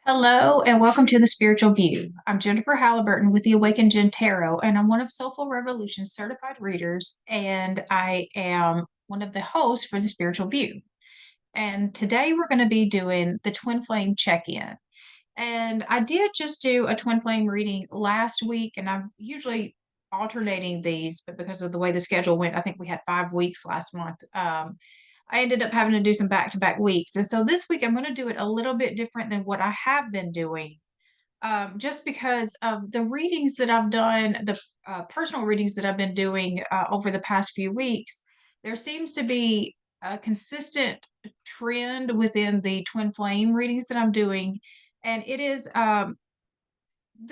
Hello and welcome to the Spiritual View. I'm Jennifer Halliburton with the Awakened Jenn Tarot, and I'm one of Soulful Revolution's certified readers, and I am one of the hosts for the Spiritual View. And today we're going to be doing the Twin Flame check-in. And I did just do a Twin Flame reading last week, and I'm usually alternating these, but because of the way the schedule went, I think we had 5 weeks last month. I ended up having to do some back-to-back weeks. And so this week I'm going to do it a little bit different than what I have been doing, just because of the readings that I've done, the personal readings that I've been doing over the past few weeks. There seems to be a consistent trend within the Twin Flame readings that I'm doing. And it is the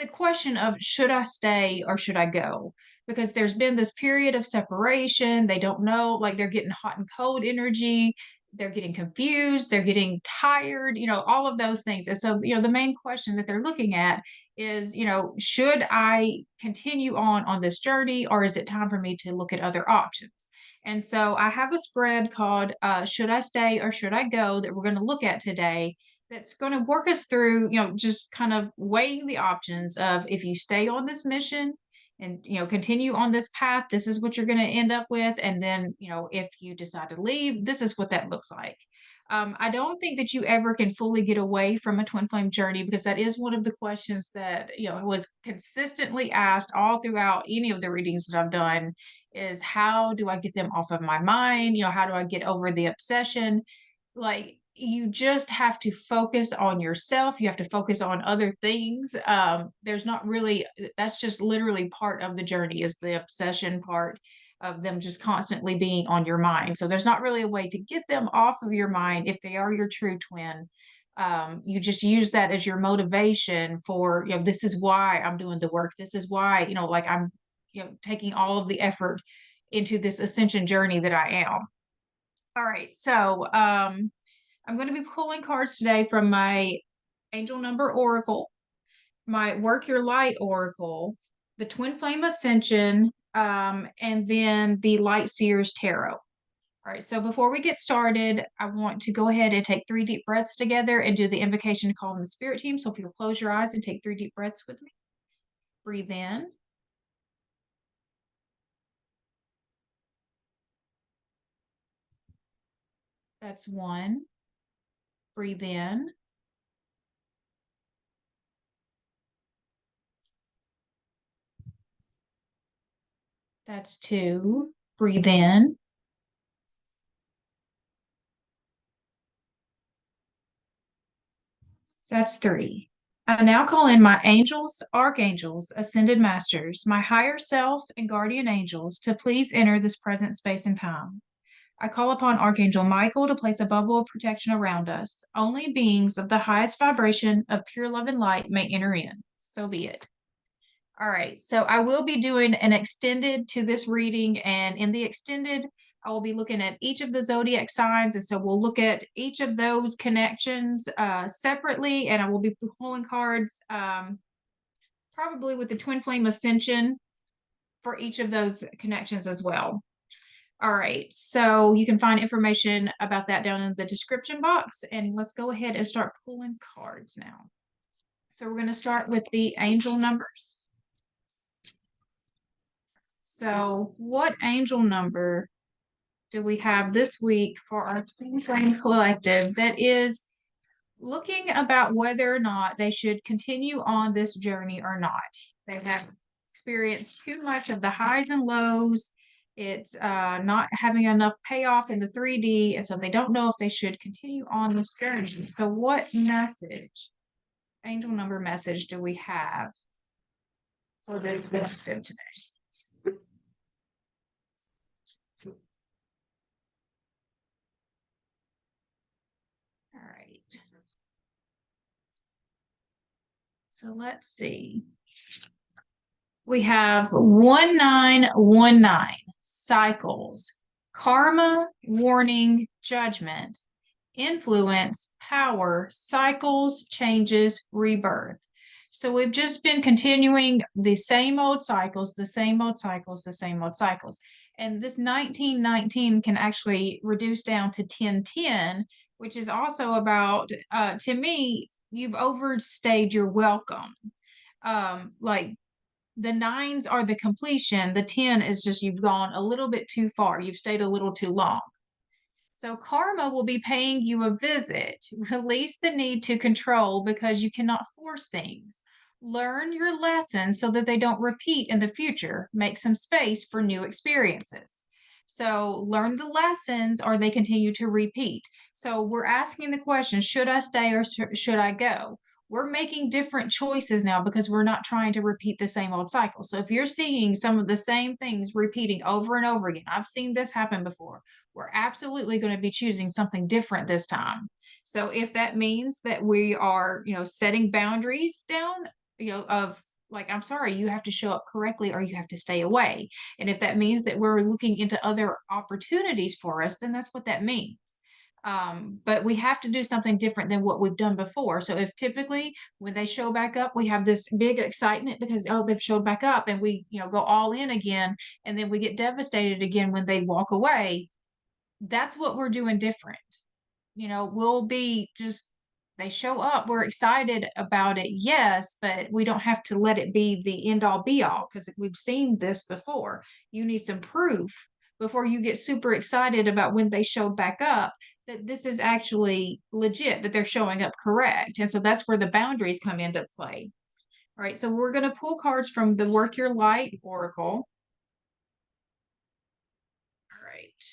question of should I stay or should I go? Because there's been this period of separation. They don't know, like they're getting hot and cold energy. They're getting confused. They're getting tired, all of those things. And so, the main question that they're looking at is, should I continue on this journey, or is it time for me to look at other options? And so I have a spread called Should I Stay or Should I Go that we're going to look at today, that's going to work us through, just kind of weighing the options of if you stay on this mission and, continue on this path, this is what you're going to end up with. And then, if you decide to leave, this is what that looks like. I don't think that you ever can fully get away from a twin flame journey, because that is one of the questions that, was consistently asked all throughout any of the readings that I've done, is how do I get them off of my mind? How do I get over the obsession? Like, you just have to focus on yourself. You have to focus on other things. There's not really, that's just literally part of the journey, is the obsession part of them just constantly being on your mind. So there's not really a way to get them off of your mind if they are your true twin. You just use that as your motivation for, this is why I'm doing the work. This is why, like I'm, taking all of the effort into this ascension journey that I am. All right. So, I'm going to be pulling cards today from my Angel Number Oracle, my Work Your Light Oracle, the Twin Flame Ascension, and then the Light Seers Tarot. All right, so before we get started, I want to go ahead and take 3 deep breaths together and do the invocation to call in the spirit team. So if you'll close your eyes and take 3 deep breaths with me. Breathe in. That's 1. Breathe in. That's 2. Breathe in. That's 3. I now call in my angels, archangels, ascended masters, my higher self, and guardian angels to please enter this present space and time. I call upon Archangel Michael to place a bubble of protection around us. Only beings of the highest vibration of pure love and light may enter in. So be it. All right, so I will be doing an extended to this reading, and in the extended, I will be looking at each of the zodiac signs, and so we'll look at each of those connections separately, and I will be pulling cards probably with the Twin Flame Ascension for each of those connections as well. All right, so you can find information about that down in the description box, and let's go ahead and start pulling cards now. So we're going to start with the angel numbers. So what angel number do we have this week for our Twin Flame Collective that is looking about whether or not they should continue on this journey or not? They have experienced too much of the highs and lows. It's not having enough payoff in the 3D, and so they don't know if they should continue on this journey. So what message, angel number message, do we have for this collective today? All right. So let's see. We have 1919, cycles, karma, warning, judgment, influence, power, cycles, changes, rebirth. So we've just been continuing the same old cycles, the same old cycles, the same old cycles. And this 1919 can actually reduce down to 1010, which is also about, to me, you've overstayed your welcome. Like the nines are the completion, the 10 is just you've gone a little bit too far, you've stayed a little too long. So karma will be paying you a visit. Release the need to control because you cannot force things. Learn your lessons so that they don't repeat in the future. Make some space for new experiences. So learn the lessons or they continue to repeat. So we're asking the question, should I stay or should I go? We're making different choices now because we're not trying to repeat the same old cycle. So if you're seeing some of the same things repeating over and over again, I've seen this happen before, we're absolutely going to be choosing something different this time. So if that means that we are, setting boundaries down, of like, I'm sorry, you have to show up correctly or you have to stay away. And if that means that we're looking into other opportunities for us, then that's what that means. But we have to do something different than what we've done before. So if typically when they show back up, we have this big excitement because, oh, they've showed back up and we, go all in again, and then we get devastated again when they walk away, that's what we're doing different. We'll be just, they show up, we're excited about it, yes, but we don't have to let it be the end all be all because we've seen this before. You need some proof before you get super excited about when they showed back up that this is actually legit, that they're showing up correct. And so that's where the boundaries come into play. All right, so we're going to pull cards from the Work Your Light Oracle. All right.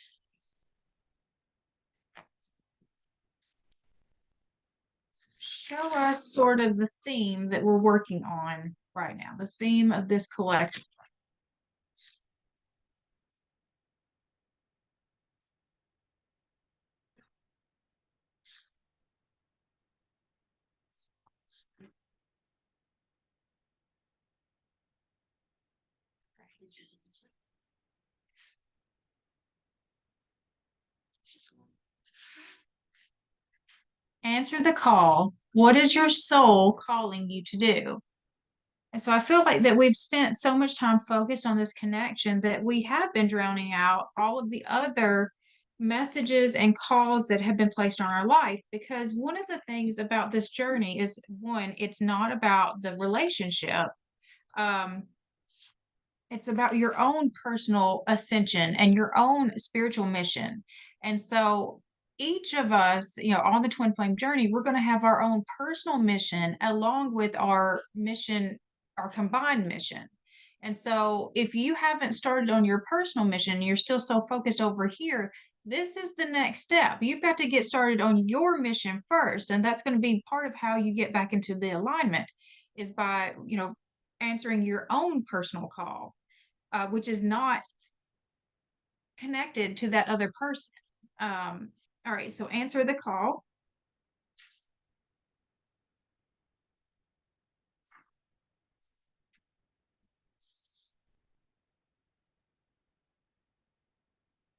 Show us sort of the theme that we're working on right now, the theme of this collection. Answer the call. What is your soul calling you to do? And so I feel like that we've spent so much time focused on this connection that we have been drowning out all of the other messages and calls that have been placed on our life. Because one of the things about this journey is, one, it's not about the relationship. Um, it's about your own personal ascension and your own spiritual mission. And so each of us, on the twin flame journey, we're going to have our own personal mission along with our mission, our combined mission. And so if you haven't started on your personal mission, you're still so focused over here, this is the next step. You've got to get started on your mission first. And that's going to be part of how you get back into the alignment, is by, answering your own personal call, which is not connected to that other person. All right, so answer the call.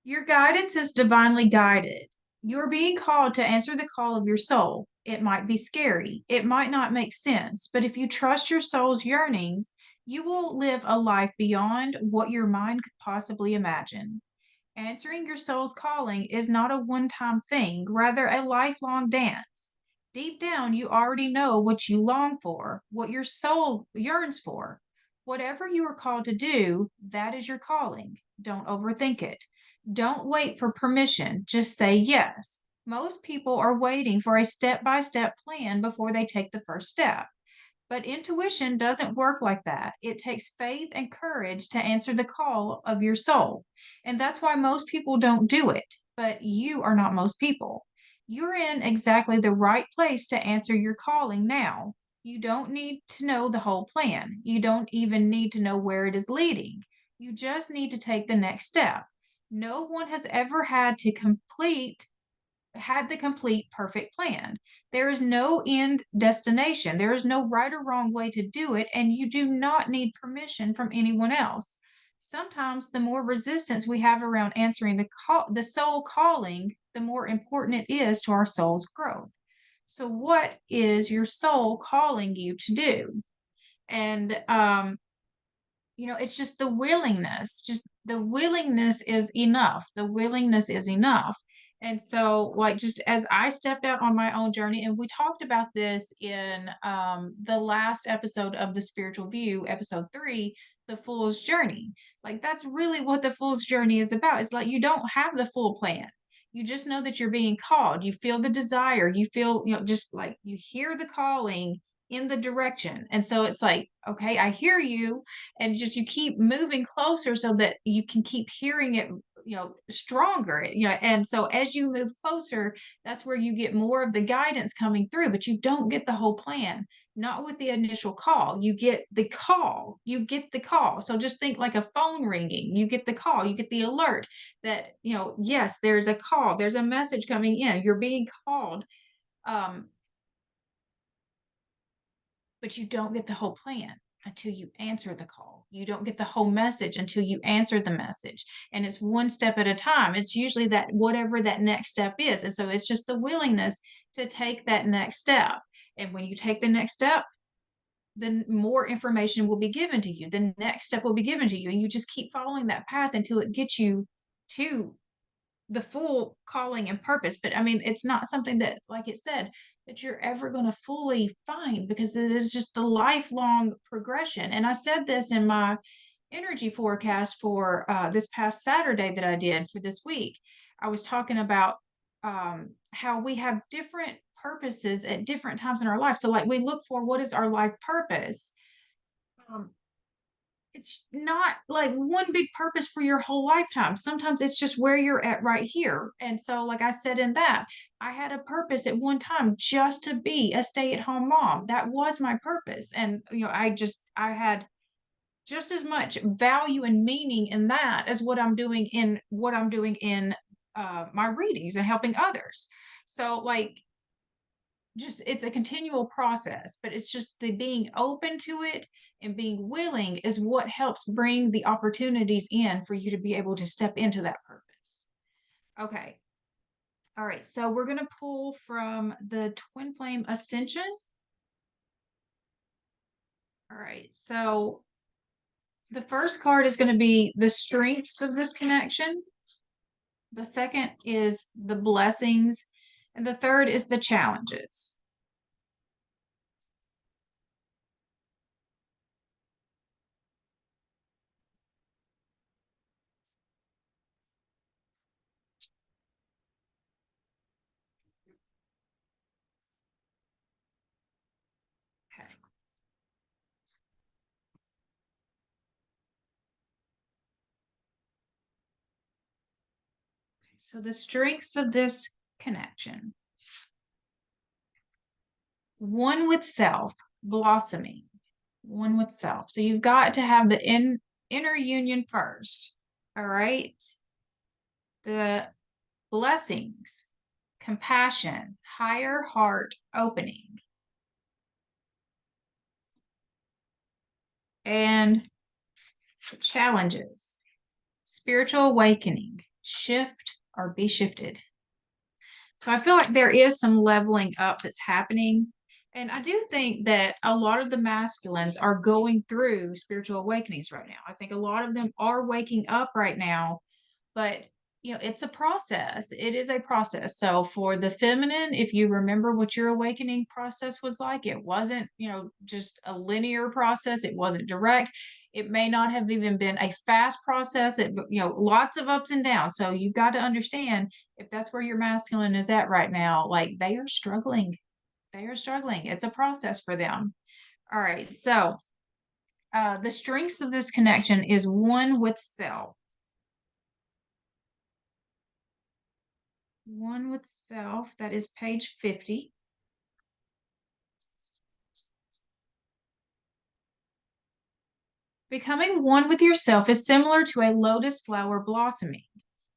Your guidance is divinely guided. You're being called to answer the call of your soul. It might be scary, it might not make sense, but if you trust your soul's yearnings, you will live a life beyond what your mind could possibly imagine. Answering your soul's calling is not a one-time thing, rather a lifelong dance. Deep down, you already know what you long for, what your soul yearns for. Whatever you are called to do, that is your calling. Don't overthink it. Don't wait for permission, just say yes. Most people are waiting for a step-by-step plan before they take the first step. But intuition doesn't work like that. It takes faith and courage to answer the call of your soul. And that's why most people don't do it. But you are not most people. You're in exactly the right place to answer your calling now. You don't need to know the whole plan. You don't even need to know where it is leading. You just need to take the next step. No one has ever had the complete perfect plan. There is no end destination. There is no right or wrong way to do it, and you do not need permission from anyone else. Sometimes the more resistance we have around answering the soul calling, the more important it is to our soul's growth. So what is your soul calling you to do? And it's just the willingness, is enough. The willingness is enough. And so, like, just as I stepped out on my own journey, and we talked about this in the last episode of the Spiritual View, episode 3, the Fool's Journey. Like, that's really what the Fool's Journey is about. It's like you don't have the full plan. You just know that you're being called. You feel the desire. You feel, just like you hear the calling in the direction. And so it's like, okay, I hear you. And just you keep moving closer so that you can keep hearing it stronger, and so as you move closer, that's where you get more of the guidance coming through, but you don't get the whole plan. Not with the initial call. You get the call. So just think like a phone ringing. You get the call, you get the alert that, yes, there's a call, there's a message coming in, you're being called. um but you don't get the whole plan until you answer the call. You don't get the whole message until you answer the message. And it's one step at a time. It's usually that whatever that next step is. And so it's just the willingness to take that next step. And when you take the next step, then more information will be given to you. The next step will be given to you. And you just keep following that path until it gets you to the full calling and purpose. But I mean, it's not something that, like it said, that you're ever going to fully find, because it is just the lifelong progression. And I said this in my energy forecast for this past Saturday that I did for this week. I was talking about how we have different purposes at different times in our life. So, like, we look for what is our life purpose. Um, it's not like one big purpose for your whole lifetime. Sometimes it's just where you're at right here. And so, like I said in that, I had a purpose at one time just to be a stay-at-home mom. That was my purpose. And, I had just as much value and meaning in that as what I'm doing in my readings and helping others. So, like, just it's a continual process, but it's just the being open to it and being willing is what helps bring the opportunities in for you to be able to step into that purpose. Okay. All right. So we're going to pull from the Twin Flame Ascension. All right. So the first card is going to be the strengths of this connection. The second is the blessings. And the third is the challenges. Okay. So the strengths of this connection: one with self, blossoming, one with self. So you've got to have the inner union first. All right. The blessings: compassion, higher heart opening. And the challenges: spiritual awakening, shift or be shifted. So I feel like there is some leveling up that's happening. And I do think that a lot of the masculines are going through spiritual awakenings right now. I think a lot of them are waking up right now, but it's a process. It is a process. So for the feminine, if you remember what your awakening process was like, it wasn't, just a linear process. It wasn't direct. It may not have even been a fast process. Lots of ups and downs. So you've got to understand, if that's where your masculine is at right now, like, they are struggling. They are struggling. It's a process for them. All right. So the strengths of this connection is one with self. One with self, that is page 50. Becoming one with yourself is similar to a lotus flower blossoming.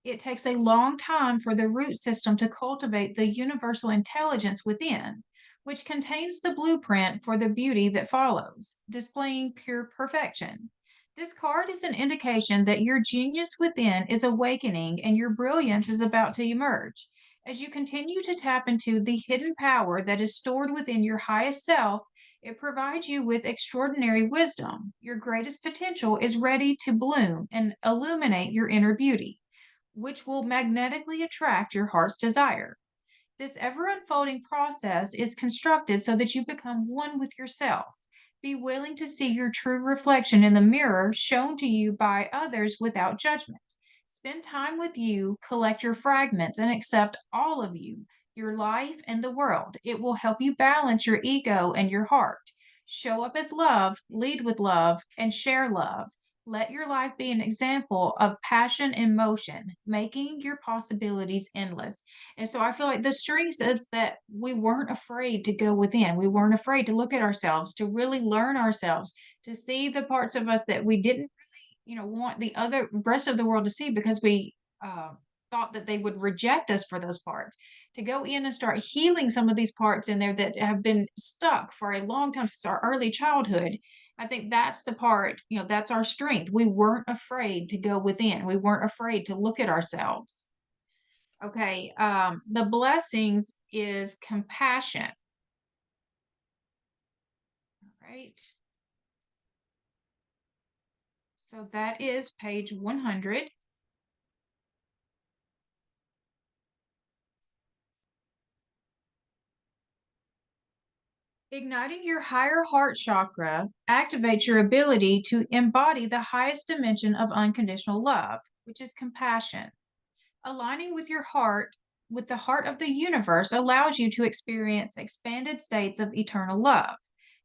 It takes a long time for the root system to cultivate the universal intelligence within, which contains the blueprint for the beauty that follows, displaying pure perfection. This card is an indication that your genius within is awakening and your brilliance is about to emerge. As you continue to tap into the hidden power that is stored within your highest self, it provides you with extraordinary wisdom. Your greatest potential is ready to bloom and illuminate your inner beauty. which will magnetically attract your heart's desire. This ever unfolding process is constructed so that you become one with yourself. Be willing to see your true reflection in the mirror shown to you by others without judgment. Spend time with you, collect your fragments, and accept all of you, your life, and the world. It will help you balance your ego and your heart. Show up as love, lead with love, and share love. Let your life be an example of passion and motion, making your possibilities endless. And so I feel like the strength is that we weren't afraid to go within. We weren't afraid to look at ourselves, to really learn ourselves, to see the parts of us that we didn't want the other rest of the world to see because we thought that they would reject us for those parts. To go in and start healing some of these parts in there that have been stuck for a long time since our early childhood. I think that's the part, that's our strength. We weren't afraid to go within. We weren't afraid to look at ourselves. Okay, the blessings is compassion, right? So that is page 100. Igniting your higher heart chakra activates your ability to embody the highest dimension of unconditional love, which is compassion. Aligning with your heart, with the heart of the universe, allows you to experience expanded states of eternal love.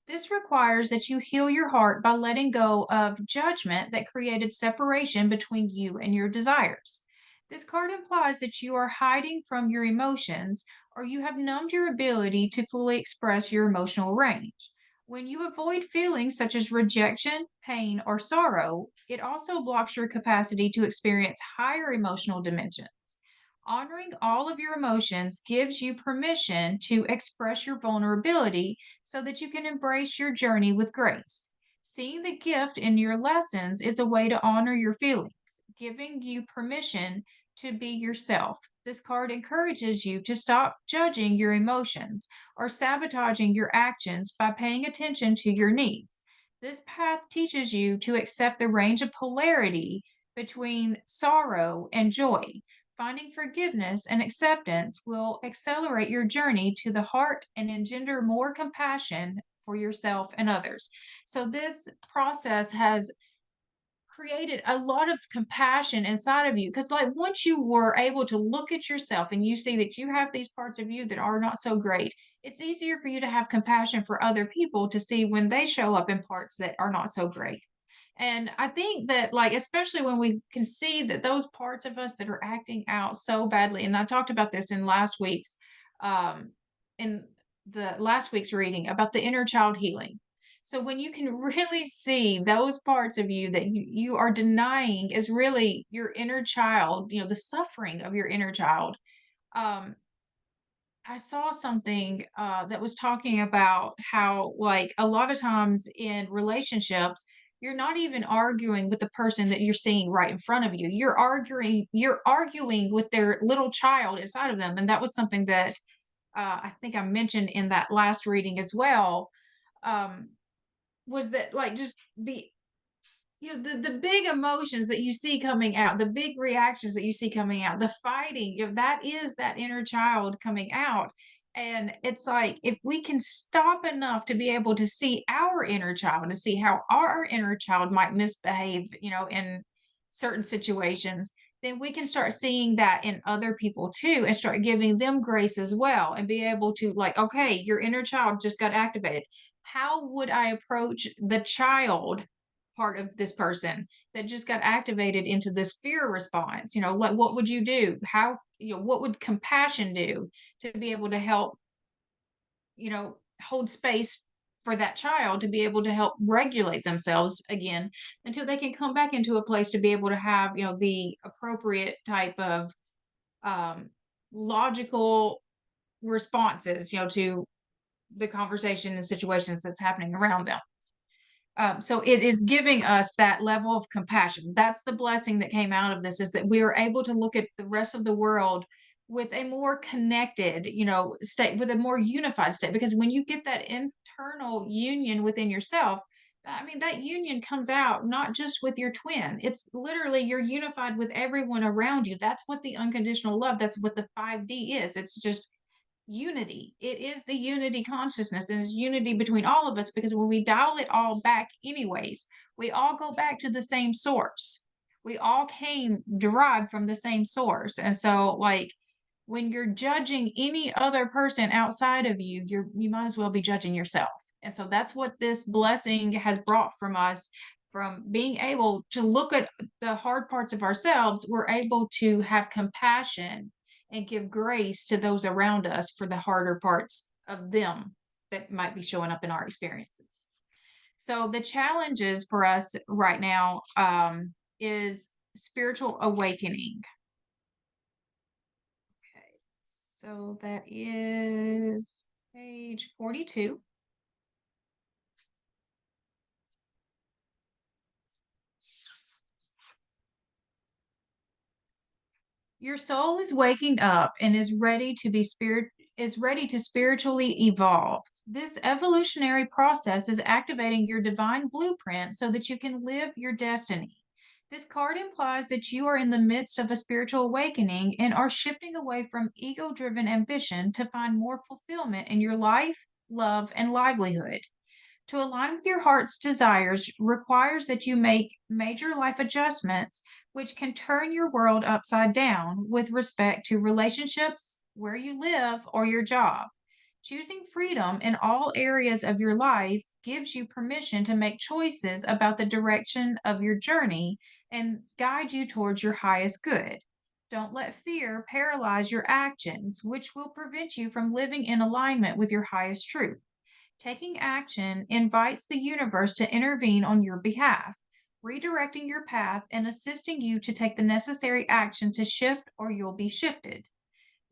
This requires that you heal your heart by letting go of judgment that created separation between you and your desires. This card implies that you are hiding from your emotions or you have numbed your ability to fully express your emotional range. When you avoid feelings such as rejection, pain, or sorrow, it also blocks your capacity to experience higher emotional dimensions. Honoring all of your emotions gives you permission to express your vulnerability so that you can embrace your journey with grace. Seeing the gift in your lessons is a way to honor your feelings, giving you permission to be yourself. This card encourages you to stop judging your emotions or sabotaging your actions by paying attention to your needs. This path teaches you to accept the range of polarity between sorrow and joy. Finding forgiveness and acceptance will accelerate your journey to the heart and engender more compassion for yourself and others. So, this process has created a lot of compassion inside of you because, like, once you were able to look at yourself and you see that you have these parts of you that are not so great, it's easier for you to have compassion for other people to see when they show up in parts that are not so great. And I think that, like, especially when we can see that those parts of us that are acting out so badly, and I talked about this um, in the last week's reading about the inner child healing. So when you can really see those parts of you that you are denying is really your inner child, the suffering of your inner child. Um, I saw something that was talking about how, like, a lot of times in relationships, you're not even arguing with the person that you're seeing right in front of you. You're arguing with their little child inside of them, and that was something that I think I mentioned in that last reading as well. Um, was that like just the big emotions that you see coming out, the big reactions that you see coming out, the fighting, that is that inner child coming out. And it's like if we can stop enough to be able to see our inner child and see how our inner child might misbehave, in certain situations, then we can start seeing that in other people too and start giving them grace as well and be able to, like, okay, your inner child just got activated. How would I approach the child part of this person that just got activated into this fear response? Like, what would you do? What would compassion do to be able to help, hold space for that child to be able to help regulate themselves again until they can come back into a place to be able to have, the appropriate type of um, logical responses, to the conversation and situations that's happening around them. So it is giving us that level of compassion. That's the blessing that came out of this, is that we are able to look at the rest of the world with a more connected, state, with a more unified state. Because when you get that internal union within yourself, I mean, that union comes out not just with your twin. It's literally you're unified with everyone around you. That's what the unconditional love, that's what the 5D is. It's just unity. It is the unity consciousness, and it's unity between all of us, because when we dial it all back anyways, we all go back to the same source. We all came derived from the same source. And so, like, when you're judging any other person outside of you, you might as well be judging yourself. And so that's what this blessing has brought from us. From being able to look at the hard parts of ourselves, we're able to have compassion and give grace to those around us for the harder parts of them that might be showing up in our experiences. So the challenges for us right now is spiritual awakening. Okay, so that is page 42. Your soul is waking up and is ready to spiritually evolve. This evolutionary process is activating your divine blueprint so that you can live your destiny. This card implies that you are in the midst of a spiritual awakening and are shifting away from ego-driven ambition to find more fulfillment in your life, love, and livelihood. To align with your heart's desires requires that you make major life adjustments, which can turn your world upside down with respect to relationships, where you live, or your job. Choosing freedom in all areas of your life gives you permission to make choices about the direction of your journey and guide you towards your highest good. Don't let fear paralyze your actions, which will prevent you from living in alignment with your highest truth. Taking action invites the universe to intervene on your behalf, redirecting your path and assisting you to take the necessary action to shift, or you'll be shifted.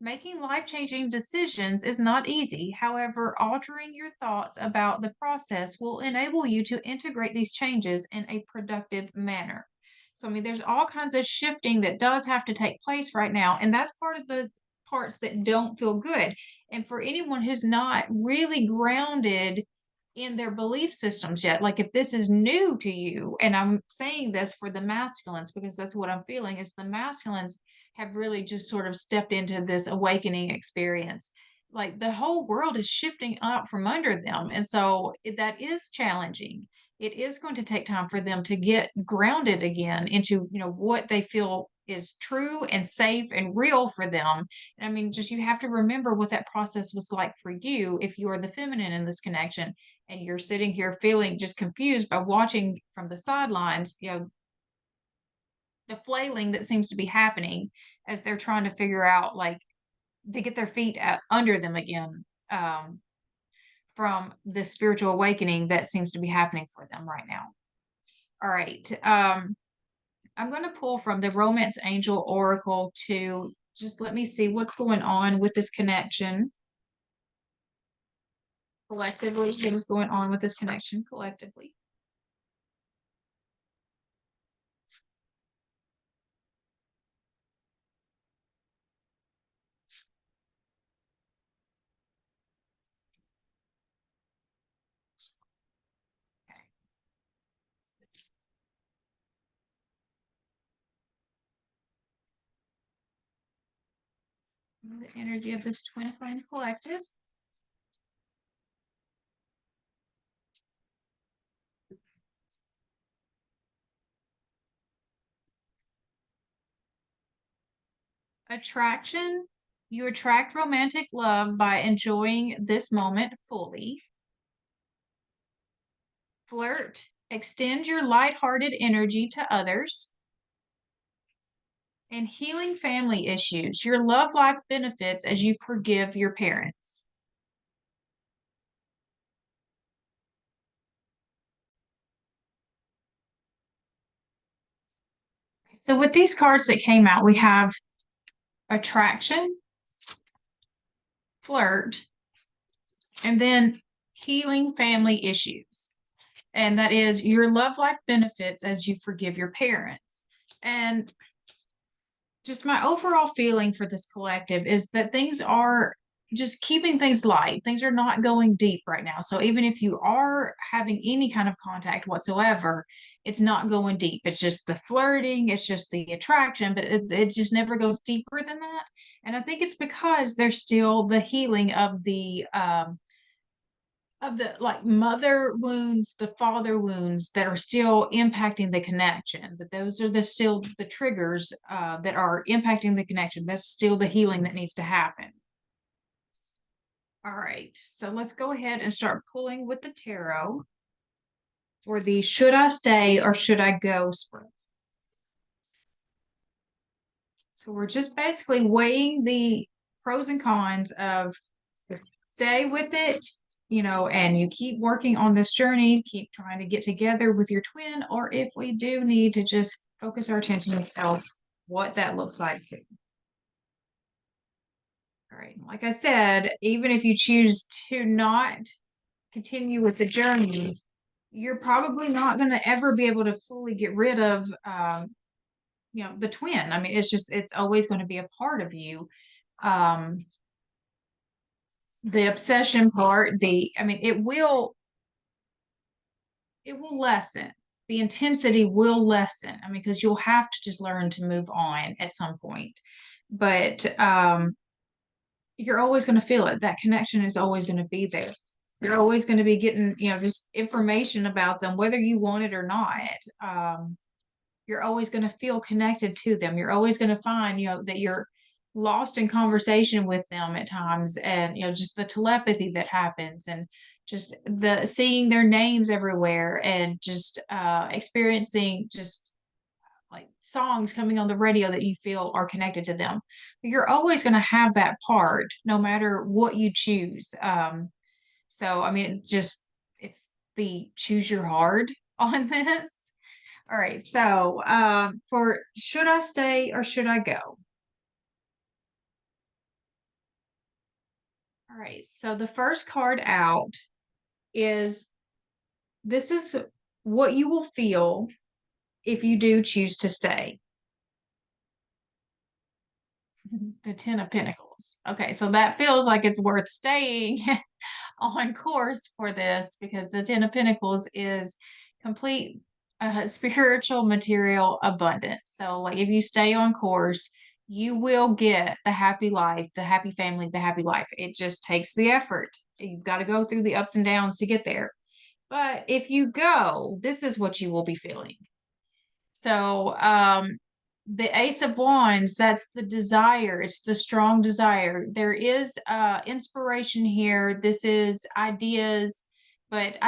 Making life changing decisions is not easy. However, altering your thoughts about the process will enable you to integrate these changes in a productive manner. So, I mean, there's all kinds of shifting that does have to take place right now. And that's part of the parts that don't feel good. And for anyone who's not really grounded in their belief systems yet, like if this is new to you, and I'm saying this for the masculines because that's what I'm feeling, is the masculines have really just sort of stepped into this awakening experience. Like the whole world is shifting up from under them. And so that is challenging. It is going to take time for them to get grounded again into, what they feel is true and safe and real for them. And I mean, just you have to remember what that process was like for you if you are the feminine in this connection and you're sitting here feeling just confused by watching from the sidelines, the flailing that seems to be happening as they're trying to figure out, like, to get their feet under them again, from the spiritual awakening that seems to be happening for them right now. All right. I'm going to pull from the Romance Angel Oracle to just let me see what's going on with this connection collectively. What is going on with this connection collectively? The energy of this twin flame collective. Attraction. You attract romantic love by enjoying this moment fully. Flirt. Extend your lighthearted energy to others. And healing family issues. Your love life benefits as you forgive your parents. So with these cards that came out, we have attraction, flirt, and then healing family issues. And that is your love life benefits as you forgive your parents. And just my overall feeling for this collective is that things are just keeping things light. Things are not going deep right now. So even if you are having any kind of contact whatsoever, it's not going deep. It's just the flirting, it's just the attraction, but it just never goes deeper than that. And I think it's because there's still the healing of the like mother wounds, the father wounds that are still impacting the connection. That those are the still the triggers that are impacting the connection. That's still the healing that needs to happen. All right, so let's go ahead and start pulling with the tarot for the should I stay or should I go spread. So we're just basically weighing the pros and cons of stay with it, and you keep working on this journey, keep trying to get together with your twin, or if we do need to just focus our attention on what that looks like. All right, like I said, even if you choose to not continue with the journey, you're probably not going to ever be able to fully get rid of, the twin. I mean, it's always going to be a part of you. Um, the obsession part, it will lessen. The intensity will lessen. I mean, because you'll have to just learn to move on at some point. But you're always going to feel it. That connection is always going to be there. You're always going to be getting, just information about them, whether you want it or not. You're always going to feel connected to them. You're always going to find, that you're lost in conversation with them at times, and just the telepathy that happens, and just the seeing their names everywhere, and just experiencing just like songs coming on the radio that you feel are connected to them. You're always going to have that part no matter what you choose. So I mean, it's the choose your heart on this. All right, so for should I stay or should I go? All right, so the first card out is this is what you will feel if you do choose to stay. The Ten of Pentacles. Okay, so that feels like it's worth staying on course for this, because the Ten of Pentacles is complete spiritual material abundance. So, like, if you stay on course, you will get the happy life, the happy family, the happy life. It just takes the effort. You've got to go through the ups and downs to get there. But if you go, this is what you will be feeling. So, the Ace of Wands, that's the desire. It's the strong desire. There is inspiration here. This is ideas, but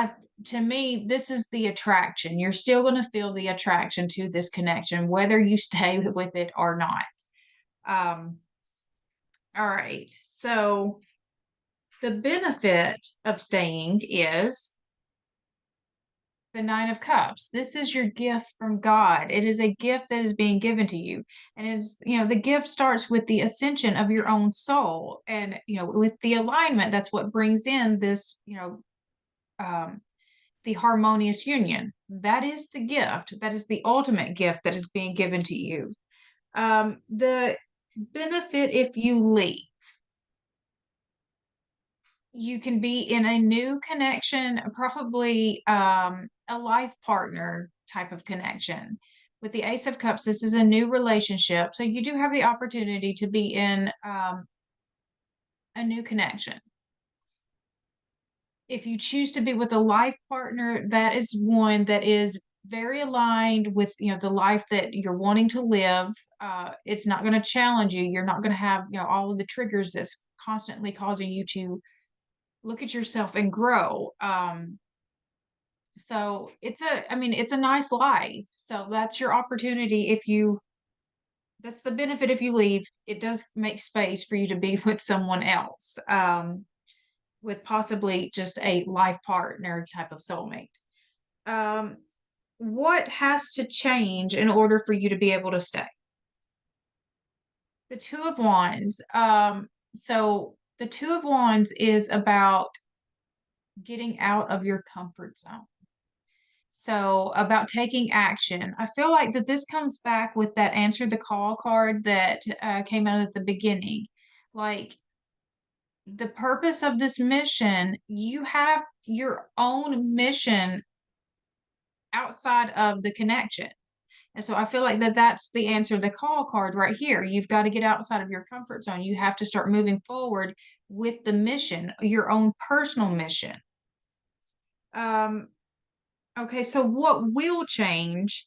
to me, this is the attraction. You're still going to feel the attraction to this connection, whether you stay with it or not. Um, all right. So the benefit of staying is the Nine of Cups. This is your gift from God. It is a gift that is being given to you. And the gift starts with the ascension of your own soul. And, with the alignment, that's what brings in this, um, the harmonious union. That is the gift. That is the ultimate gift that is being given to you. The benefit if you leave, you can be in a new connection, probably a life partner type of connection. With the Ace of Cups, this is a new relationship. So you do have the opportunity to be in a new connection. If you choose to be with a life partner, that is one that is very aligned with the life that you're wanting to live. It's not going to challenge you. You're not going to have all of the triggers that's constantly causing you to look at yourself and grow. So it's a nice life. So that's your opportunity. That's the benefit if you leave. It does make space for you to be with someone else, with possibly just a life partner type of soulmate. What has to change in order for you to be able to stay? The Two of Wands. So the Two of Wands is about getting out of your comfort zone. So about taking action. I feel like that this comes back with that answer the call card that came out at the beginning. Like, the purpose of this mission, you have your own mission outside of the connection. And so I feel like that's the answer to the call card right here. You've got to get outside of your comfort zone. You have to start moving forward with the mission, your own personal mission. Um, okay, so what will change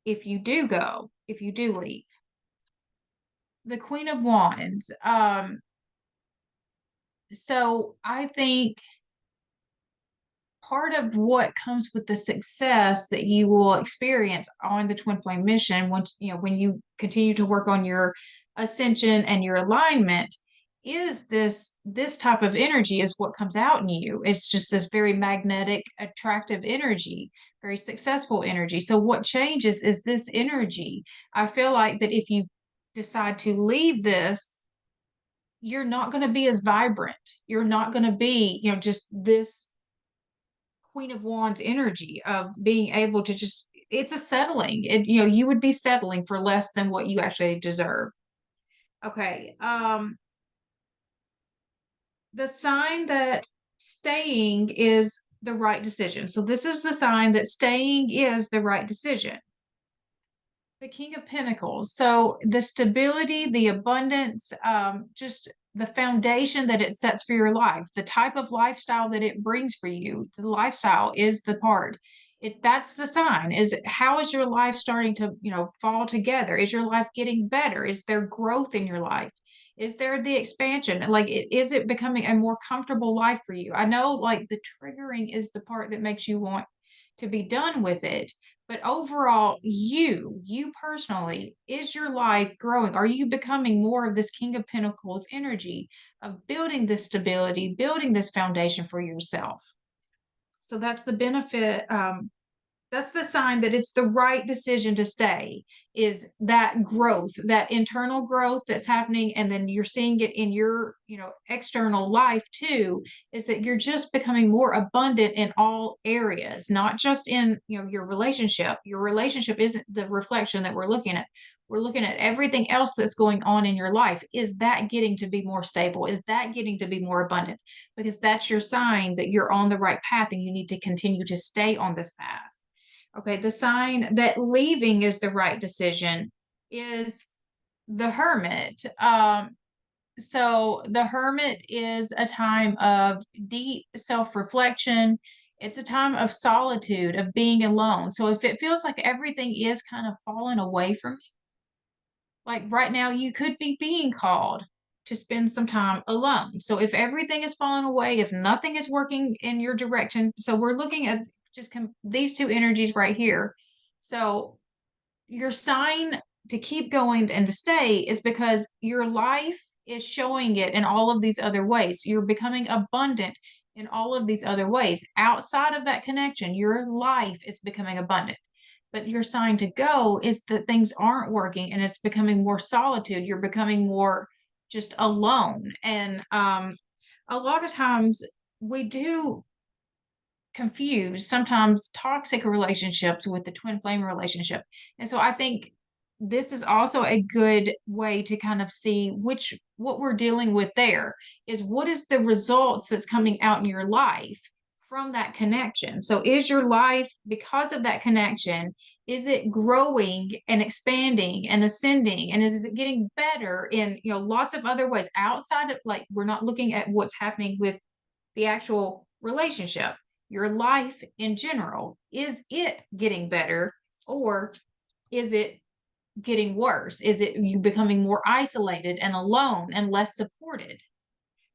if you do go, if you do leave? The Queen of Wands. So I think part of what comes with the success that you will experience on the twin flame mission, once when you continue to work on your ascension and your alignment, is this type of energy is what comes out in you. It's just this very magnetic, attractive energy, very successful energy. So what changes is this energy. I feel like that if you decide to leave this, you're not going to be as vibrant. You're not going to be, just this Queen of Wands energy of being able to just, it's a settling. You would be settling for less than what you actually deserve. Okay. The sign that staying is the right decision. So this is the sign that staying is the right decision. The King of Pentacles. So the stability, the abundance, just the foundation that it sets for your life, the type of lifestyle that it brings for you. The lifestyle is the part. That's the sign. Is how is your life starting to, fall together? Is your life getting better? Is there growth in your life? Is there the expansion? Like, is it becoming a more comfortable life for you? I know, like, the triggering is the part that makes you want to be done with it. But overall, you personally, is your life growing? Are you becoming more of this King of Pentacles energy of building this stability, building this foundation for yourself? So that's the benefit. That's the sign that it's the right decision to stay, is that growth, that internal growth that's happening, and then you're seeing it in your external life too, is that you're just becoming more abundant in all areas, not just in your relationship. Your relationship isn't the reflection that we're looking at. We're looking at everything else that's going on in your life. Is that getting to be more stable? Is that getting to be more abundant? Because that's your sign that you're on the right path and you need to continue to stay on this path. Okay, the sign that leaving is the right decision is the Hermit. So the Hermit is a time of deep self-reflection. It's a time of solitude, of being alone. So if it feels like everything is kind of falling away from you, like right now, you could be being called to spend some time alone. So if everything is falling away, if nothing is working in your direction, so we're looking at just these two energies right here. So your sign to keep going and to stay is because your life is showing it in all of these other ways. You're becoming abundant in all of these other ways. Outside of that connection, your life is becoming abundant. But your sign to go is that things aren't working and it's becoming more solitude. You're becoming more just alone. And a lot of times we do confuse sometimes toxic relationships with the twin flame relationship. And so I think this is also a good way to kind of see what we're dealing with there is what is the results that's coming out in your life from that connection. So is your life, because of that connection, is it growing and expanding and ascending, and is it getting better in lots of other ways outside of, like, we're not looking at what's happening with the actual relationship, your life in general, is it getting better, or is it getting worse? Is it you becoming more isolated and alone and less supported?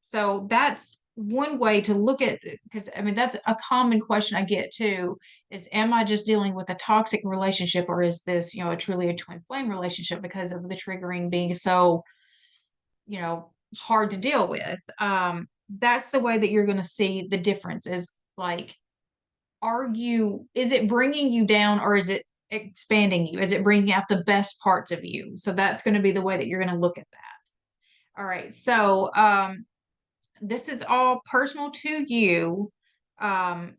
So that's one way to look at it, because I mean that's a common question I get too, is am I just dealing with a toxic relationship, or is this truly a twin flame relationship because of the triggering being so hard to deal with? That's the way that you're going to see the difference, is like, is it bringing you down, or is it expanding you? Is it bringing out the best parts of you? So that's going to be the way that you're going to look at that. All right. So this is all personal to you. Um,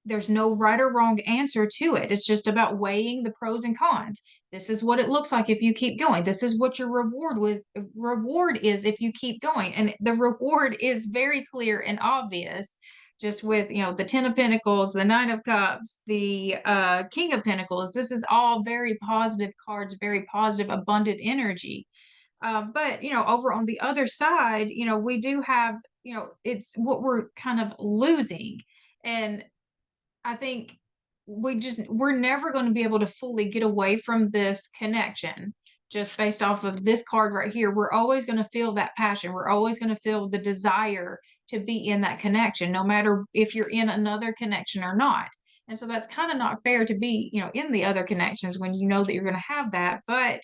there's no right or wrong answer to it. It's just about weighing the pros and cons. This is what it looks like if you keep going. This is what your reward is if you keep going. And the reward is very clear and obvious, just with, you know, the 10 of Pentacles, the 9 of Cups, the King of Pentacles. This is all very positive cards, very positive, abundant energy. But, you know, over on the other side, you know, we do have, you know, it's what we're kind of losing. And I think we're never going to be able to fully get away from this connection just based off of this card right here. We're always going to feel that passion. We're always going to feel the desire to be in that connection, no matter if you're in another connection or not. And so that's kind of not fair to be, you know, in the other connections when you know that you're going to have that. But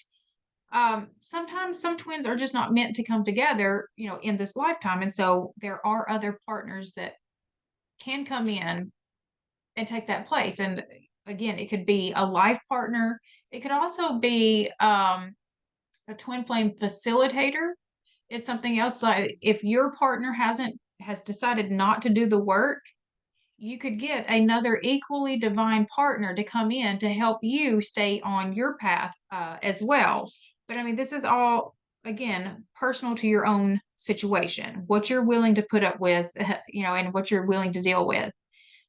sometimes some twins are just not meant to come together, you know, in this lifetime. And so there are other partners that can come in and take that place. And again, it could be a life partner. It could also be a twin flame facilitator. Is something else. Like if your partner has decided not to do the work, you could get another equally divine partner to come in to help you stay on your path as well. But I mean, this is all, again, personal to your own situation, what you're willing to put up with, you know, and what you're willing to deal with.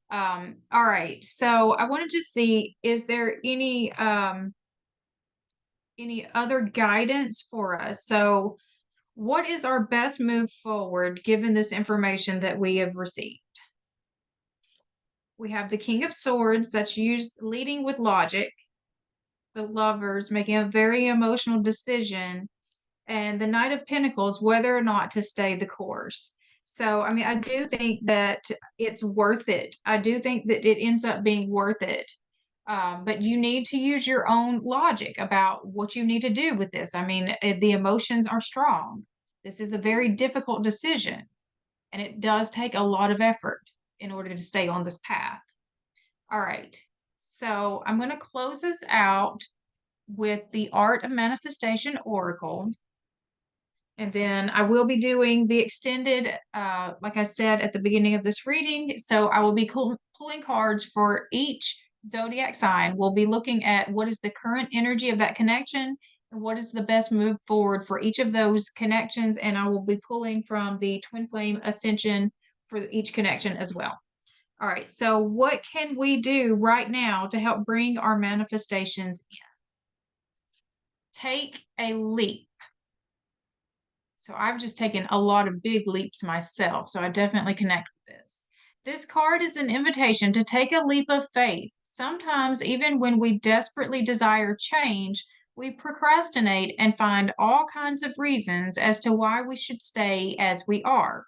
All right. So I wanted to see, is there any other guidance for us? So what is our best move forward given this information that we have received? We have the King of Swords that's used leading with logic, the Lovers making a very emotional decision, and the Knight of Pentacles, whether or not to stay the course. So, I mean, I do think that it's worth it. I do think that it ends up being worth it. But you need to use your own logic about what you need to do with this. I mean, the emotions are strong. This is a very difficult decision, and it does take a lot of effort in order to stay on this path. All right. So I'm going to close this out with the Art of Manifestation Oracle. And then I will be doing the extended, like I said at the beginning of this reading. So I will be pulling cards for each zodiac sign. We'll be looking at what is the current energy of that connection and what is the best move forward for each of those connections. And I will be pulling from the Twin Flame Ascension for each connection as well. All right, so what can we do right now to help bring our manifestations in? Take a leap. So I've just taken a lot of big leaps myself, so I definitely connect with this. This card is an invitation to take a leap of faith. Sometimes, even when we desperately desire change, we procrastinate and find all kinds of reasons as to why we should stay as we are.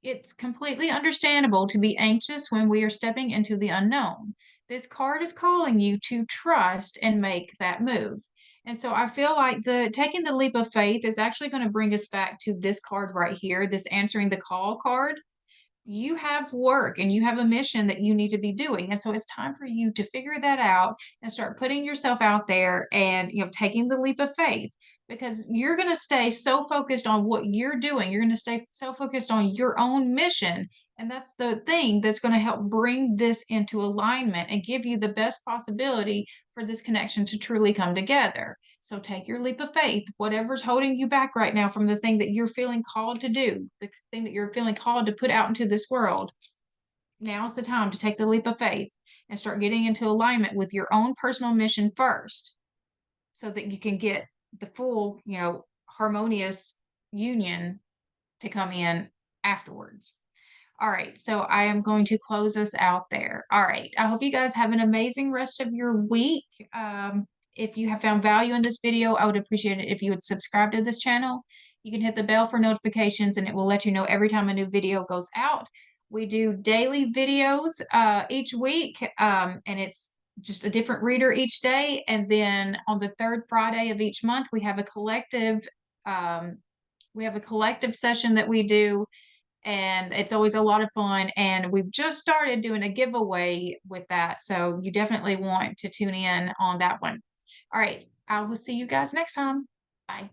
It's completely understandable to be anxious when we are stepping into the unknown. This card is calling you to trust and make that move. And so I feel like the taking the leap of faith is actually going to bring us back to this card right here, this answering the call card. You have work and you have a mission that you need to be doing. And so it's time for you to figure that out and start putting yourself out there and, you know, taking the leap of faith, because you're going to stay so focused on what you're doing. You're going to stay so focused on your own mission. And that's the thing that's going to help bring this into alignment and give you the best possibility for this connection to truly come together. So take your leap of faith, whatever's holding you back right now from the thing that you're feeling called to do, the thing that you're feeling called to put out into this world. Now's the time to take the leap of faith and start getting into alignment with your own personal mission first so that you can get the full, you know, harmonious union to come in afterwards. All right, so I am going to close us out there. All right, I hope you guys have an amazing rest of your week. If you have found value in this video, I would appreciate it if you would subscribe to this channel. You can hit the bell for notifications and it will let you know every time a new video goes out. We do daily videos each week, and it's just a different reader each day. And then on the third Friday of each month, we have a collective session that we do, and it's always a lot of fun. And we've just started doing a giveaway with that, so you definitely want to tune in on that one. All right, I will see you guys next time. Bye.